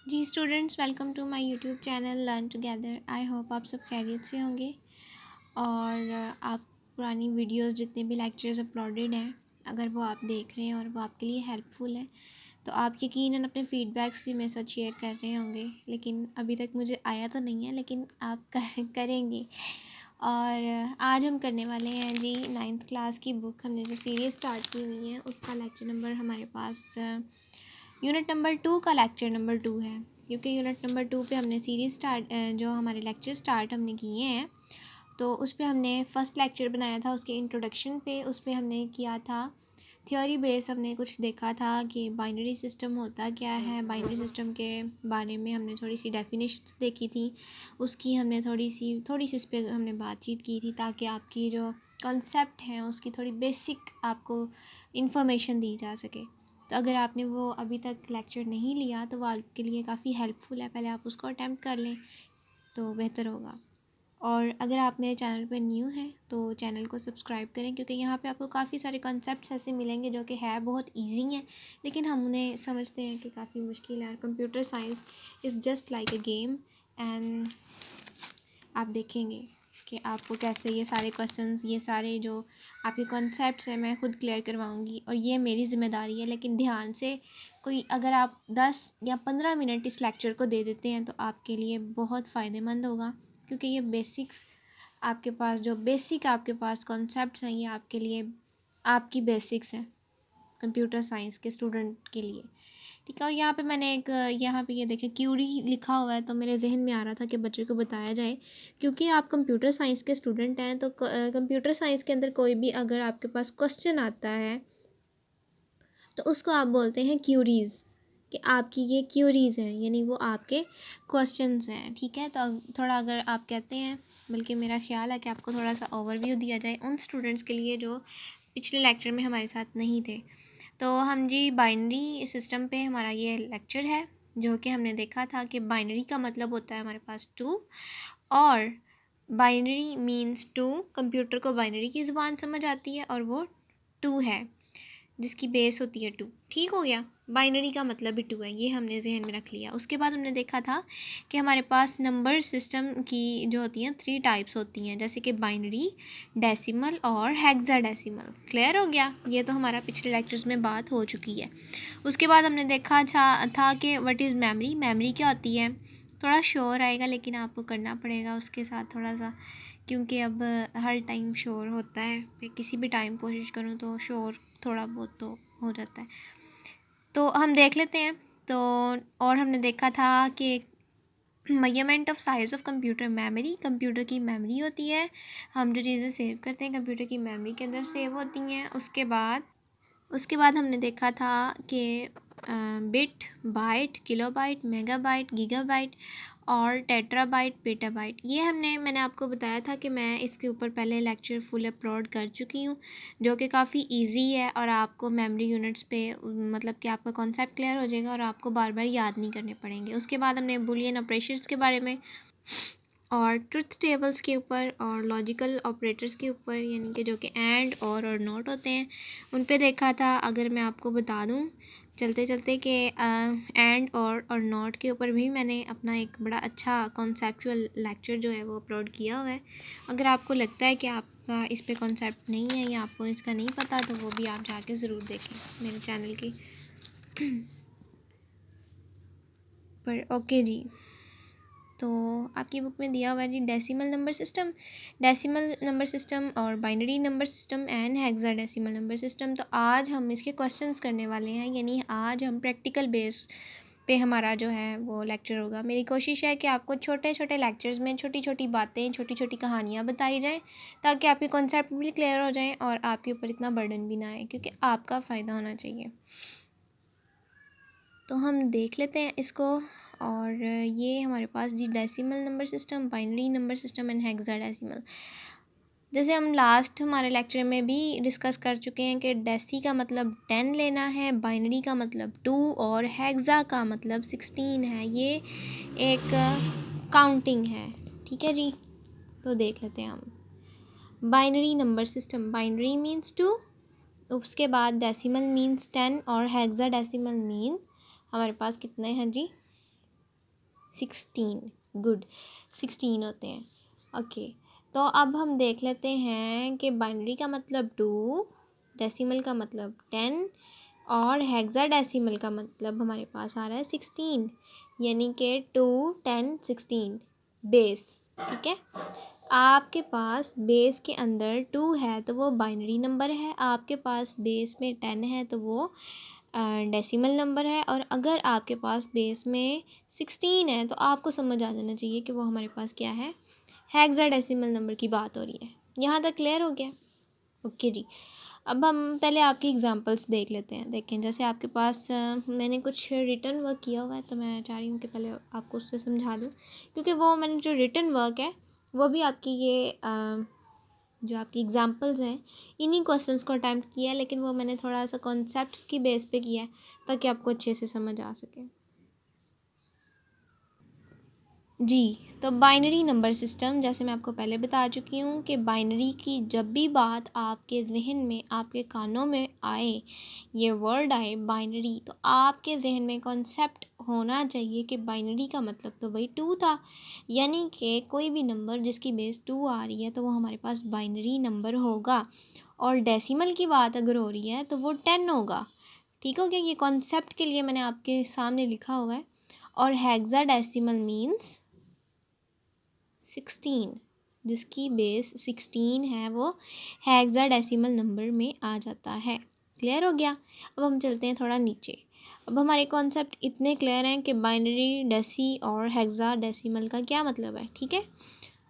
Ji students, welcome to my YouTube channel learn together. I hope आप सब खैरियत से होंगे और आप पुरानी वीडियोस जितने भी लेक्चर्स अपलोडेड हैं, अगर वो आप देख रहे हैं और वो आपके लिए हेल्पफुल है तो आप यकीनन अपने फीडबैक्स भी मेरे साथ शेयर कर रहे होंगे। लेकिन अभी तक मुझे आया तो नहीं है, लेकिन आप करेंगे। और आज हम करने वाले हैं जी 9th क्लास की बुक, हमने जो सीरीज़ स्टार्ट की हुई है उसका लेक्चर नंबर हमारे पास यूनिट नंबर 2 का लेक्चर नंबर 2 है। क्योंकि यूनिट नंबर 2 पे हमने सीरीज़ स्टार्ट जो हमारे लेक्चर स्टार्ट हमने किए हैं, तो उस पे हमने फ़र्स्ट लेक्चर बनाया था। उसके इंट्रोडक्शन पे उस पे हमने किया था थ्योरी बेस, हमने कुछ देखा था कि बाइनरी सिस्टम होता क्या है। बाइनरी सिस्टम के बारे में हमने थोड़ी सी डेफिनेशंस देखी थी, उसकी हमने थोड़ी सी उस पर हमने बातचीत की थी, ताकि आपकी जो कॉन्सेप्ट हैं उसकी थोड़ी बेसिक आपको इन्फॉर्मेशन दी जा सके। तो अगर आपने वो अभी तक लेक्चर नहीं लिया तो वो आपके लिए काफ़ी हेल्पफुल है, पहले आप उसको अटैम्प्ट कर लें तो बेहतर होगा। और अगर आप मेरे चैनल पर न्यू हैं तो चैनल को सब्सक्राइब करें, क्योंकि यहाँ पे आपको काफ़ी सारे कॉन्सेप्ट्स ऐसे मिलेंगे जो कि है बहुत इजी हैं, लेकिन हम उन्हें समझते हैं कि काफ़ी मुश्किल है। और computer science is just like a game, and आप देखेंगे कि आपको कैसे ये सारे क्वेश्चंस, ये सारे जो आपके कॉन्सेप्ट्स हैं, मैं खुद क्लियर करवाऊँगी और ये मेरी ज़िम्मेदारी है। लेकिन ध्यान से कोई अगर आप 10 या 15 मिनट इस लेक्चर को दे देते हैं तो आपके लिए बहुत फ़ायदेमंद होगा, क्योंकि ये बेसिक्स आपके पास, जो बेसिक आपके पास कॉन्सेप्ट्स हैं, ये आपके लिए आपकी बेसिक्स हैं कंप्यूटर साइंस के स्टूडेंट के लिए। ठीक है। और यहाँ पे मैंने एक यहाँ पे ये देखें क्यूरी लिखा हुआ है, तो मेरे जहन में आ रहा था कि बच्चों को बताया जाए, क्योंकि आप कंप्यूटर साइंस के स्टूडेंट हैं तो कंप्यूटर साइंस के अंदर कोई भी अगर आपके पास क्वेश्चन आता है तो उसको आप बोलते हैं क्यूरीज़, कि आपकी ये क्यूरीज़ हैं, यानी वो आपके क्वेश्चंस हैं। ठीक है। तो थोड़ा अगर आप कहते हैं, बल्कि मेरा ख्याल है कि आपको थोड़ा सा ओवरव्यू दिया जाए उन स्टूडेंट्स के लिए जो पिछले लेक्चर में हमारे साथ नहीं थे। तो हम जी बाइनरी सिस्टम पे हमारा ये लेक्चर है, जो कि हमने देखा था कि बाइनरी का मतलब होता है हमारे पास 2, और बाइनरी मीन्स 2। कंप्यूटर को बाइनरी की ज़ुबान समझ आती है और वो 2 है, जिसकी बेस होती है 2। ठीक हो गया। बाइनरी का मतलब भी 2 है, ये हमने जहन में रख लिया। उसके बाद हमने देखा था कि हमारे पास नंबर सिस्टम की जो होती हैं 3 टाइप्स होती हैं, जैसे कि बाइनरी, डेसिमल और हेक्साडेसिमल। क्लियर हो गया। ये तो हमारा पिछले लेक्चर्स में बात हो चुकी है। उसके बाद हमने देखा था कि व्हाट इज़ मेमोरी। मेमोरी क्या होती है, थोड़ा शोर आएगा लेकिन आपको करना पड़ेगा उसके साथ थोड़ा सा, क्योंकि अब हर टाइम शोर होता है। मैं किसी भी टाइम कोशिश करूँ तो शोर थोड़ा बहुत तो हो जाता है। तो हम देख लेते हैं। तो और हमने देखा था कि measurement of size of computer memory, computer की मेमोरी होती है, हम जो चीज़ें सेव करते हैं कंप्यूटर की मेमोरी के अंदर सेव होती हैं। उसके बाद हमने देखा था कि bit, byte, kilobyte, megabyte, gigabyte और टेट्राबाइट, पेटाबाइट, ये मैंने आपको बताया था कि मैं इसके ऊपर पहले लेक्चर फुल अपलोड कर चुकी हूँ, जो कि काफ़ी इजी है और आपको मेमोरी यूनिट्स पे मतलब कि आपका कॉन्सेप्ट क्लियर हो जाएगा और आपको बार बार याद नहीं करने पड़ेंगे। उसके बाद हमने बूलियन ऑपरेशंस के बारे में और ट्रुथ टेबल्स के ऊपर और लॉजिकल ऑपरेटर्स के ऊपर, यानी कि जो कि एंड और नॉट होते हैं, उन पे देखा था। अगर मैं आपको बता दूं चलते चलते कि एंड और नॉट के ऊपर भी मैंने अपना एक बड़ा अच्छा कॉन्सेप्चुअल लेक्चर जो है वो अपलोड किया हुआ है। अगर आपको लगता है कि आपका इस पे कॉन्सेप्ट नहीं है या आपको इसका नहीं पता, तो वो भी आप जाके ज़रूर देखें मेरे चैनल की पर। ओके जी, तो आपकी बुक में दिया हुआ है जी decimal number system, decimal number system और binary number system and hexadecimal number system. तो आज हम इसके क्वेश्चंस करने वाले हैं, यानी आज हम प्रैक्टिकल बेस पे हमारा जो है वो लेक्चर होगा। मेरी कोशिश है कि आपको छोटे छोटे लेक्चर्स में छोटी छोटी बातें, छोटी छोटी कहानियाँ बताई जाएँ, ताकि आपके कॉन्सेप्ट भी क्लियर हो जाएँ और आपके ऊपर इतना बर्डन भी ना आए, क्योंकि आपका फ़ायदा होना चाहिए। तो हम देख लेते हैं इसको। और ये हमारे पास जी decimal number system, binary number system and hexadecimal. जैसे हम लास्ट हमारे लेक्चर में भी डिस्कस कर चुके हैं कि डेसी का मतलब 10 लेना है, बाइनरी का मतलब 2 और हेक्सा का मतलब 16 है। ये एक काउंटिंग है। ठीक है जी। तो देख लेते हैं हम binary number system. Binary means 2, उसके बाद डेसिमल मीन्स 10 और हेक्साडेसिमल मीन हमारे पास कितने हैं जी 16, गुड, 16 होते हैं। ओके, तो अब हम देख लेते हैं कि बाइनरी का मतलब 2, डेसिमल का मतलब 10 और हेक्साडेसिमल का मतलब हमारे पास आ रहा है 16, यानी कि 2, 10, 16 बेस। ठीक है, आपके पास बेस के अंदर 2 है तो वो बाइनरी नंबर है, आपके पास बेस में 10 है तो वो डेसिमल नंबर है, और अगर आपके पास बेस में 16 है तो आपको समझ आ जाना चाहिए कि वो हमारे पास क्या है, हेक्साडेसिमल नंबर की बात हो रही है। यहाँ तक क्लियर हो गया? ओके जी, अब हम पहले आपकी एग्जांपल्स देख लेते हैं। देखें, जैसे आपके पास मैंने कुछ रिटर्न वर्क किया हुआ है तो मैं चाह रही हूँ कि पहले आपको उससे समझा दूँ, क्योंकि वो मैंने जो रिटर्न वर्क है वो भी आपकी ये जो आपकी एग्जांपल्स हैं इन्हीं क्वेश्चंस को अटैम्प्ट किया है, लेकिन वो मैंने थोड़ा सा कॉन्सेप्ट्स की बेस पे किया है ताकि आपको अच्छे से समझ आ सके। जी, तो बाइनरी नंबर सिस्टम, जैसे मैं आपको पहले बता चुकी हूँ कि बाइनरी की जब भी बात आपके जहन में, आपके कानों में आए, ये वर्ड आए बाइनरी, तो आपके जहन में कॉन्सेप्ट होना चाहिए कि बाइनरी का मतलब तो वही 2 था, यानी कि कोई भी नंबर जिसकी बेस 2 आ रही है तो वो हमारे पास बाइनरी नंबर होगा, और डेसिमल की बात अगर हो रही है तो वो 10 होगा। ठीक हो गया? ये कॉन्सेप्ट के लिए मैंने आपके सामने लिखा हुआ है। और हेक्साडेसिमल मीन्स 16, जिसकी बेस 16 है वो हेक्साडेसिमल नंबर में आ जाता है। क्लियर हो गया? अब हम चलते हैं थोड़ा नीचे। अब हमारे कॉन्सेप्ट इतने क्लियर हैं कि बाइनरी, डेसी और हेक्साडेसिमल का क्या मतलब है। ठीक है,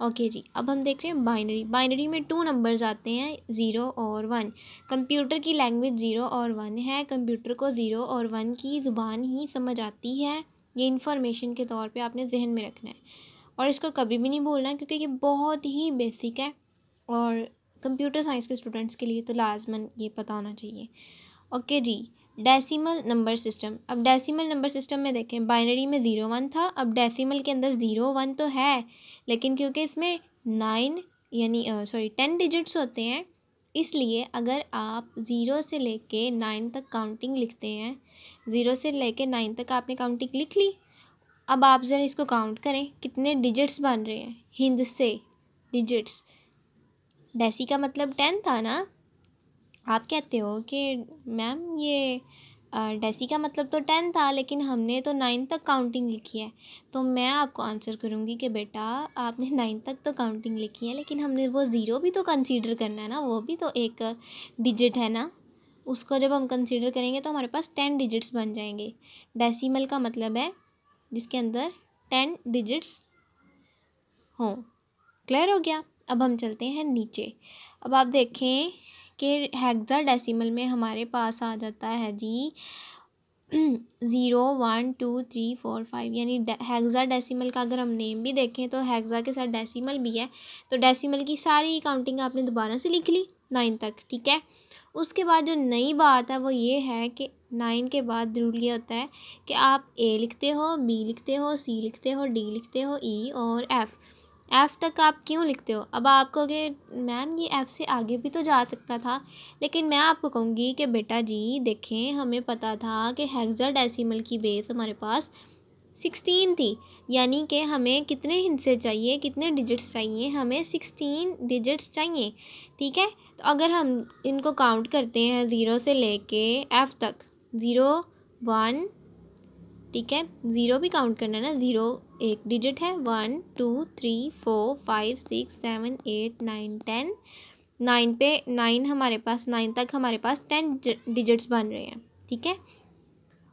ओके जी। अब हम देख रहे हैं बाइनरी। बाइनरी में 2 नंबर्स आते हैं, 0 और 1। कंप्यूटर की लैंग्वेज 0 और 1 है। कंप्यूटर को 0 और 1 की ज़ुबान ही समझ आती है। ये इन्फॉर्मेशन के तौर पे आपने जहन में रखना है और इसको कभी भी नहीं भूलना, क्योंकि ये बहुत ही बेसिक है और कंप्यूटर साइंस के स्टूडेंट्स के लिए तो लाजमन ये पता होना चाहिए। ओके जी, डेसिमल नंबर सिस्टम। अब डेसिमल नंबर सिस्टम में देखें, बाइनरी में 0 1 था, अब डेसिमल के अंदर 0 1 तो है, लेकिन क्योंकि इसमें 9 यानी 10 डिजिट्स होते हैं, इसलिए अगर आप 0 से लेके 9 तक काउंटिंग लिखते हैं, 0 से लेके 9 तक आपने काउंटिंग लिख ली, अब आप ज़रा इसको काउंट करें कितने डिजिट्स बन रहे हैं हिंद से डिजिट्स। डेसी का मतलब 10 था ना। आप कहते हो कि मैम ये डेसी का मतलब तो 10 था, लेकिन हमने तो 9 तक काउंटिंग लिखी है। तो मैं आपको आंसर करूँगी कि बेटा आपने 9 तक तो काउंटिंग लिखी है, लेकिन हमने वो ज़ीरो भी तो कंसीडर करना है ना, वो भी तो एक डिजिट है ना। उसको जब हम कंसीडर करेंगे तो हमारे पास 10 डिजिट्स बन जाएंगे। डेसिमल का मतलब है जिसके अंदर 10 डिजिट्स हों। क्लियर हो गया? अब हम चलते हैं नीचे। अब आप देखें कि हेक्साडेसिमल में हमारे पास आ जाता है जी 0 1 2 3 4 5, यानी हेक्साडेसिमल का अगर हम नेम भी देखें तो हेक्सा के साथ डेसिमल भी है, तो डेसिमल की सारी काउंटिंग आपने दोबारा से लिख ली 9 तक। ठीक है, उसके बाद जो नई बात है वो ये है कि 9 के बाद रूल ये होता है कि आप ए लिखते हो, बी लिखते हो, सी लिखते हो, डी लिखते हो, ई और एफ़ तक आप क्यों लिखते हो। अब आप कहोगे मैम ये एफ़ से आगे भी तो जा सकता था, लेकिन मैं आपको कहूँगी कि बेटा जी देखें, हमें पता था कि हेक्साडेसिमल की बेस हमारे पास 16 थी, यानी कि हमें कितने हिस्से चाहिए, कितने डिजिट्स चाहिए, हमें 16 डिजिट्स चाहिए। ठीक है, तो अगर हम इनको काउंट करते हैं 0 से लेके एफ़ तक, 0 1, ठीक है, 0 भी काउंट करना है ना, 0 एक डिजिट है, 1 2 3 4 5 6 7 8 9 10, 9 पे 9 हमारे पास, 9 तक हमारे पास 10 डिजिट्स बन रहे हैं। ठीक है,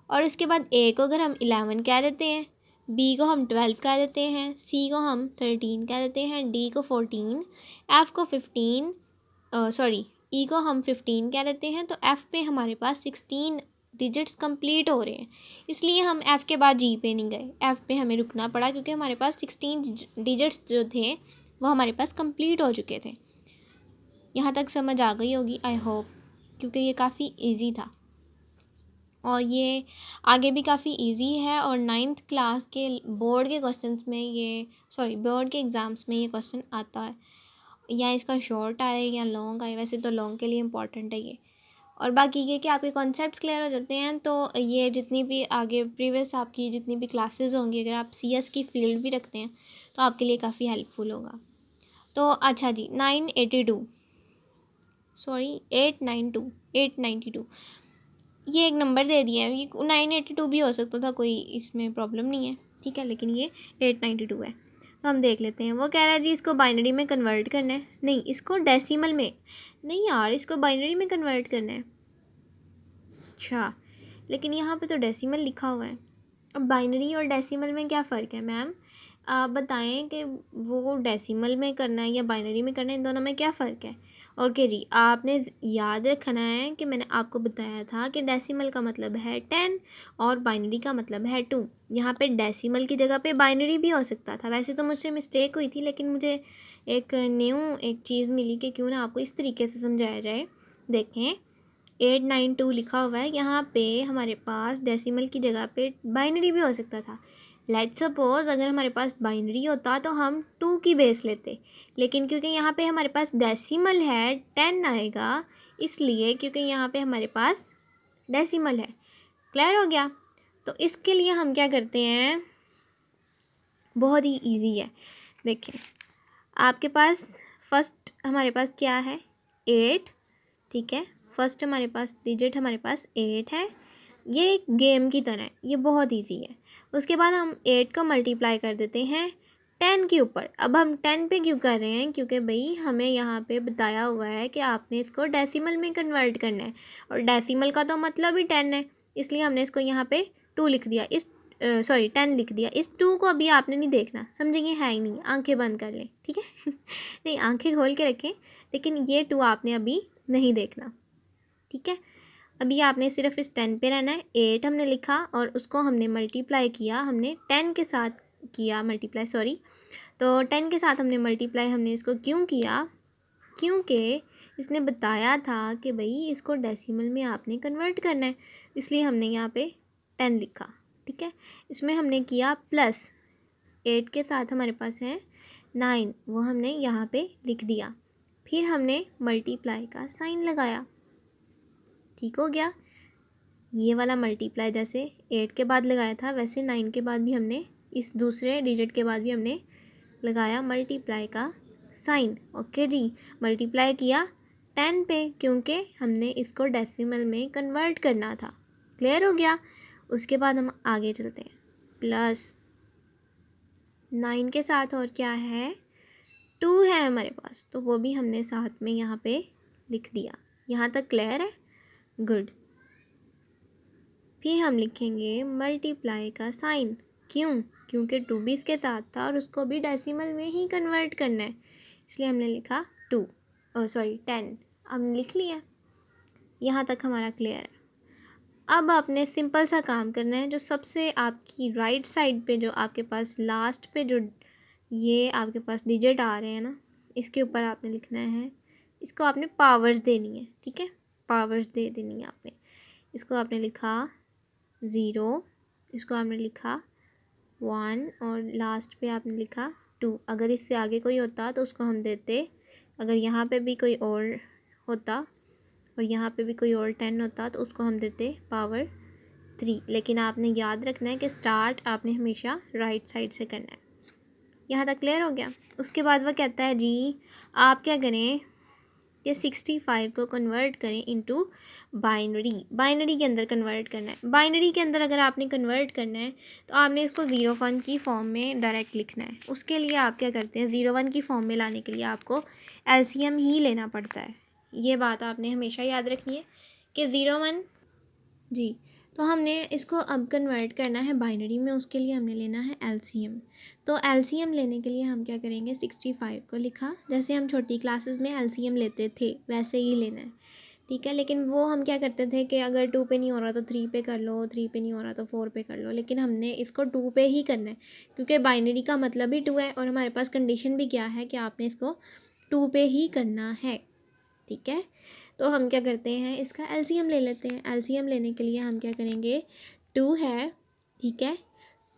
और इसके बाद ए को अगर हम 11 कह देते हैं, बी को हम 12 कह देते हैं, सी को हम 13 कह देते हैं, डी को 14, एफ़ को 15, सॉरी ई को हम 15 कह देते हैं, तो एफ़ पे हमारे पास 16 डिजिट्स कंप्लीट हो रहे हैं। इसलिए हम एफ़ के बाद जी पे नहीं गए, एफ़ पे हमें रुकना पड़ा क्योंकि हमारे पास 16 डिजिट्स जो थे वो हमारे पास कंप्लीट हो चुके थे। यहाँ तक समझ आ गई होगी आई होप, क्योंकि ये काफ़ी इजी था और ये आगे भी काफ़ी इजी है, और 9th क्लास के बोर्ड के क्वेश्चंस में ये, सॉरी बोर्ड के एग्ज़ाम्स में ये क्वेश्चन आता है, या इसका शॉर्ट आए या लॉन्ग आए, वैसे तो लॉन्ग के लिए इम्पॉर्टेंट है ये। और बाकी ये कि आपके कॉन्सेप्ट्स क्लियर हो जाते हैं तो ये जितनी भी आगे प्रीवियस आपकी जितनी भी क्लासेस होंगी, अगर आप CS की फील्ड भी रखते हैं तो आपके लिए काफ़ी हेल्पफुल होगा। तो अच्छा जी, 982 सॉरी 892 ये एक नंबर दे दिया है, ये 982 भी हो सकता था, कोई इसमें प्रॉब्लम नहीं है, ठीक है, लेकिन ये 892 है। तो हम देख लेते हैं। वो कह रहा है जी इसको बाइनरी में कन्वर्ट करना है, नहीं इसको डेसिमल में, नहीं यार इसको बाइनरी में कन्वर्ट करना है। अच्छा, लेकिन यहाँ पे तो डेसिमल लिखा हुआ है। अब बाइनरी और डेसिमल में क्या फ़र्क है मैम? आप बताएं कि वो डेसिमल में करना है या बाइनरी में करना है, इन दोनों में क्या फ़र्क है? ओके जी, आपने याद रखना है कि मैंने आपको बताया था कि डेसिमल का मतलब है 10 और बाइनरी का मतलब है 2। यहाँ पे डेसिमल की जगह पे बाइनरी भी हो सकता था, वैसे तो मुझसे मिस्टेक हुई थी, लेकिन मुझे एक चीज़ मिली कि क्यों ना आपको इस तरीके से समझाया जाए। देखें 892 लिखा हुआ है, यहाँ पे हमारे पास डेसिमल की जगह पे बाइनरी भी हो सकता था। लेट्स सपोज अगर हमारे पास बाइनरी होता तो हम 2 की बेस लेते, लेकिन क्योंकि यहाँ पे हमारे पास डेसिमल है 10 आएगा, इसलिए क्योंकि यहाँ पे हमारे पास डेसिमल है। क्लियर हो गया? तो इसके लिए हम क्या करते हैं, बहुत ही ईजी है। देखें आपके पास फर्स्ट हमारे पास क्या है 8, ठीक है, फर्स्ट हमारे पास डिजिट हमारे पास 8 है, ये एक गेम की तरह है, ये बहुत इजी है। उसके बाद हम 8 को मल्टीप्लाई कर देते हैं 10 के ऊपर। अब हम 10 पे क्यों कर रहे हैं, क्योंकि भाई हमें यहाँ पे बताया हुआ है कि आपने इसको डेसिमल में कन्वर्ट करना है, और डेसिमल का तो मतलब ही 10 है, इसलिए हमने इसको यहाँ पे 2 लिख दिया, इस 10 लिख दिया। इस 2 को अभी आपने नहीं देखना, समझेंगे है ही नहीं, आंखें बंद कर लें, ठीक है नहीं आंखें खोल के रखें, लेकिन ये 2 आपने अभी नहीं देखना, ठीक है। अभी आपने सिर्फ इस 10 पे रहना है। 8 हमने लिखा और उसको हमने मल्टीप्लाई किया, हमने 10 के साथ किया मल्टीप्लाई, सॉरी, तो 10 के साथ हमने मल्टीप्लाई, हमने इसको क्यों किया, क्योंकि इसने बताया था कि भाई इसको डेसिमल में आपने कन्वर्ट करना है, इसलिए हमने यहाँ पे 10 लिखा, ठीक है। इसमें हमने किया प्लस 8 के साथ हमारे पास है 9, वो हमने यहाँ पे लिख दिया, फिर हमने मल्टीप्लाई का साइन लगाया, ठीक हो गया। ये वाला मल्टीप्लाई जैसे 8 के बाद लगाया था, वैसे 9 के बाद भी हमने, इस दूसरे डिजिट के बाद भी हमने लगाया मल्टीप्लाई का साइन। ओके जी, मल्टीप्लाई किया 10 पे, क्योंकि हमने इसको डेसिमल में कन्वर्ट करना था। क्लियर हो गया? उसके बाद हम आगे चलते हैं। प्लस 9 के साथ और क्या है, 2 है हमारे पास, तो वो भी हमने साथ में यहाँ पे लिख दिया। यहाँ तक क्लियर है? गुड। फिर हम लिखेंगे मल्टीप्लाई का साइन, क्यों, क्योंकि 2 भी इसके साथ था और उसको भी डेसिमल में ही कन्वर्ट करना है, इसलिए हमने लिखा 2, सॉरी 10, हमने लिख लिया। यहाँ तक हमारा क्लियर है। अब आपने सिंपल सा काम करना है, जो सबसे आपकी राइट साइड पे जो आपके पास लास्ट पे जो ये आपके पास डिजिट आ रहे हैं ना, इसके ऊपर आपने लिखना है, इसको आपने पावर्स देनी है, ठीक है, पावर्स दे देनी है आपने। इसको आपने लिखा 0, इसको आपने लिखा 1 और लास्ट पे आपने लिखा 2। अगर इससे आगे कोई होता तो उसको हम देते, अगर यहाँ पे भी कोई और होता और यहाँ पे भी कोई और 10 होता तो उसको हम देते पावर 3। लेकिन आपने याद रखना है कि स्टार्ट आपने हमेशा राइट साइड से करना है। यहाँ तक क्लियर हो गया? उसके बाद वह कहता है जी आप क्या करें कि 65 को कन्वर्ट करें इनटू बाइनरी, बाइनरी के अंदर कन्वर्ट करना है। बाइनरी के अंदर अगर आपने कन्वर्ट करना है तो आपने इसको 0 1 की फॉर्म में डायरेक्ट लिखना है। उसके लिए आप क्या करते हैं, 0 1 की फॉर्म में लाने के लिए आपको LCM ही लेना पड़ता है। ये बात आपने हमेशा याद रखनी है कि 0 1 जी। तो हमने इसको अब कन्वर्ट करना है बाइनरी में, उसके लिए हमने लेना है LCM। तो LCM लेने के लिए हम क्या करेंगे, 65 को लिखा, जैसे हम छोटी क्लासेस में LCM लेते थे वैसे ही लेना है, ठीक है। लेकिन वो हम क्या करते थे कि अगर 2 पे नहीं हो रहा तो 3 पे कर लो, 3 पे नहीं हो रहा तो 4 पे कर लो, लेकिन हमने इसको 2 पे ही करना है, क्योंकि बाइनरी का मतलब ही 2 है और हमारे पास कंडीशन भी क्या है कि आपने इसको 2 पे ही करना है, ठीक है। तो हम क्या करते हैं, इसका LCM ले लेते हैं। LCM लेने के लिए हम क्या करेंगे, 2 है, ठीक है,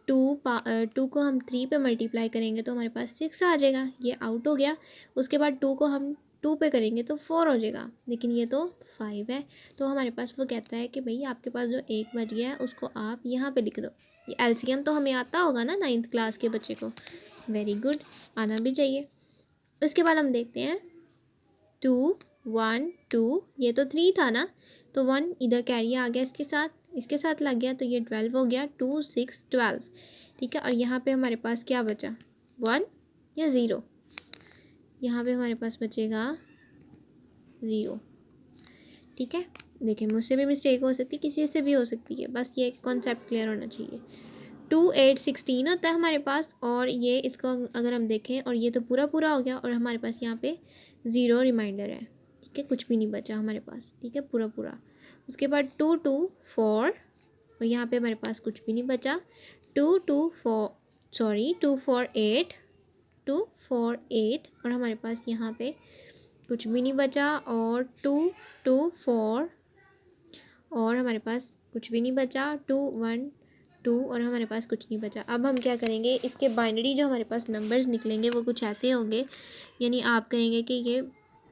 2 को हम 3 पे मल्टीप्लाई करेंगे तो हमारे पास 6 आ जाएगा, ये आउट हो गया। उसके बाद 2 को हम 2 पे करेंगे तो 4 हो जाएगा, लेकिन ये तो 5 है। तो हमारे पास वो कहता है कि भाई आपके पास जो 1 बच गया है उसको आप यहाँ पे लिख दो। ये एलसीएम तो हमें आता होगा ना 9th क्लास के बच्चे को, वेरी गुड, आना भी चाहिए। उसके बाद हम देखते हैं 2 1 2, ये तो 3 था ना, तो 1 इधर कैरी आ गया इसके साथ लग गया, तो ये 12 हो गया। 2 6 12, ठीक है। और यहाँ पे हमारे पास क्या बचा, 1 या 0? यहाँ पे हमारे पास बचेगा 0, ठीक है। देखिए मुझसे भी मिस्टेक हो सकती है, किसी से भी हो सकती है, बस ये कॉन्सेप्ट क्लियर होना चाहिए। 2 8 16 होता है हमारे पास, और ये इसको अगर हम देखें और ये तो पूरा पूरा हो गया, और हमारे पास यहाँ पे 0 रिमाइंडर है, ठीक है, कुछ भी नहीं बचा हमारे पास, ठीक है, पूरा पूरा। उसके बाद 2 2 4, और यहाँ पे हमारे पास कुछ भी नहीं बचा। 2 2 4 2 4 8 2 4 8, और हमारे पास यहाँ पे कुछ भी नहीं बचा। और 2 2 4, और हमारे पास कुछ भी नहीं बचा। 2 1 2, और हमारे पास कुछ नहीं बचा। अब हम क्या करेंगे, इसके बाइनरी जो हमारे पास नंबर्स निकलेंगे वो कुछ ऐसे होंगे, यानी आप करेंगे कि ये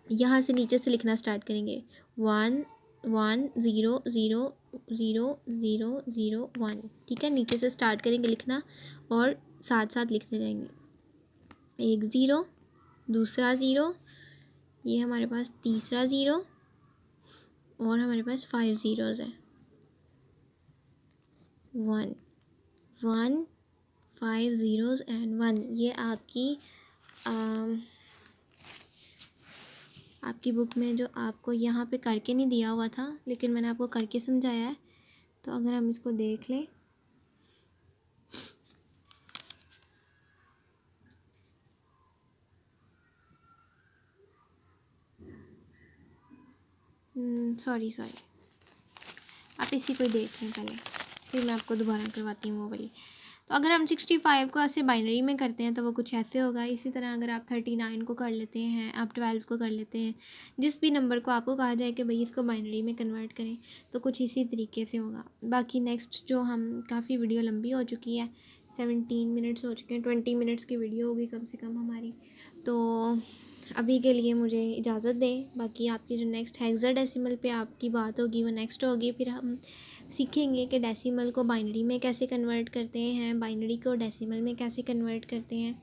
यहाँ से नीचे से लिखना स्टार्ट करेंगे, 1 1 0 0 0 0 0 1, ठीक है। नीचे से स्टार्ट करेंगे लिखना और साथ साथ लिखते जाएंगे। एक 0, दूसरा 0, ये हमारे पास तीसरा 0, और हमारे पास 5 ज़ीरोज़ हैं। 1 1 5 ज़ीरोज़ एंड 1। ये आपकी बुक में जो आपको यहाँ पे करके नहीं दिया हुआ था, लेकिन मैंने आपको करके समझाया है। तो अगर हम इसको देख लें, सॉरी आप इसी को देख लें पहले, फिर मैं आपको दोबारा करवाती हूँ वो वाली। तो अगर हम 65 को ऐसे बाइनरी में करते हैं तो वो कुछ ऐसे होगा। इसी तरह अगर आप 39 को कर लेते हैं, आप 12 को कर लेते हैं, जिस भी नंबर को आपको कहा जाए कि भाई इसको बाइनरी में कन्वर्ट करें, तो कुछ इसी तरीके से होगा। बाकी नेक्स्ट जो हम काफ़ी वीडियो लंबी हो चुकी है, 17 मिनट्स हो चुके हैं, 20 मिनट्स की वीडियो होगी कम से कम हमारी। तो अभी के लिए मुझे इजाज़त दें। बाकी आपकी जो नेक्स्ट हेक्साडेसिमल पे आपकी बात होगी वो नेक्स्ट होगी। फिर हम सीखेंगे कि डेसिमल को बाइनरी में कैसे कन्वर्ट करते हैं, बाइनरी को डेसिमल में कैसे कन्वर्ट करते हैं।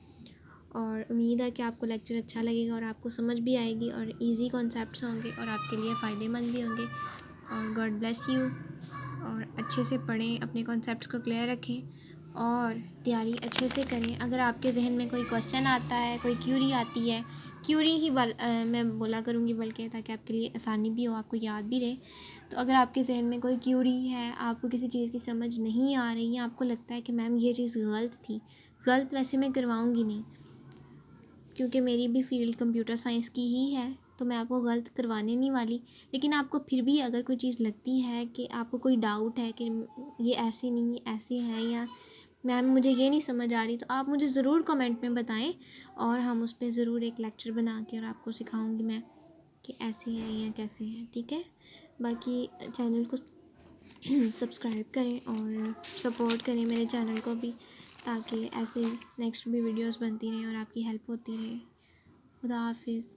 और उम्मीद है कि आपको लेक्चर अच्छा लगेगा और आपको समझ भी आएगी और इजी कॉन्सेप्ट्स होंगे और आपके लिए फ़ायदेमंद भी होंगे। और गॉड ब्लेस यू। और अच्छे से पढ़ें, अपने कॉन्सेप्ट्स को क्लियर रखें और तैयारी अच्छे से करें। अगर आपके जहन में कोई क्वेश्चन आता है, कोई क्यूरी आती है, क्यूरी ही मैं बोला करूँगी बल्कि, ताकि आपके लिए आसानी भी हो, आपको याद भी रहे। तो अगर आपके जहन में कोई क्यूरी है, आपको किसी चीज़ की समझ नहीं आ रही है, आपको लगता है कि मैम ये चीज़ गलत थी, गलत वैसे मैं करवाऊँगी नहीं, क्योंकि मेरी भी फील्ड कंप्यूटर साइंस की ही है, तो मैं आपको गलत करवाने नहीं वाली। लेकिन आपको फिर भी अगर कोई चीज़ लगती है कि आपको कोई डाउट है कि ये ऐसे नहीं ऐसे है, या मैम मुझे ये नहीं समझ आ रही, तो आप मुझे ज़रूर कमेंट में बताएं और हम उस पर ज़रूर एक लेक्चर बना के और आपको सिखाऊंगी मैं कि ऐसे है या कैसे है, ठीक है। बाकी चैनल को सब्सक्राइब करें और सपोर्ट करें मेरे चैनल को भी, ताकि ऐसे नेक्स्ट भी वीडियोस बनती रहें और आपकी हेल्प होती रहे। खुदा हाफिज़।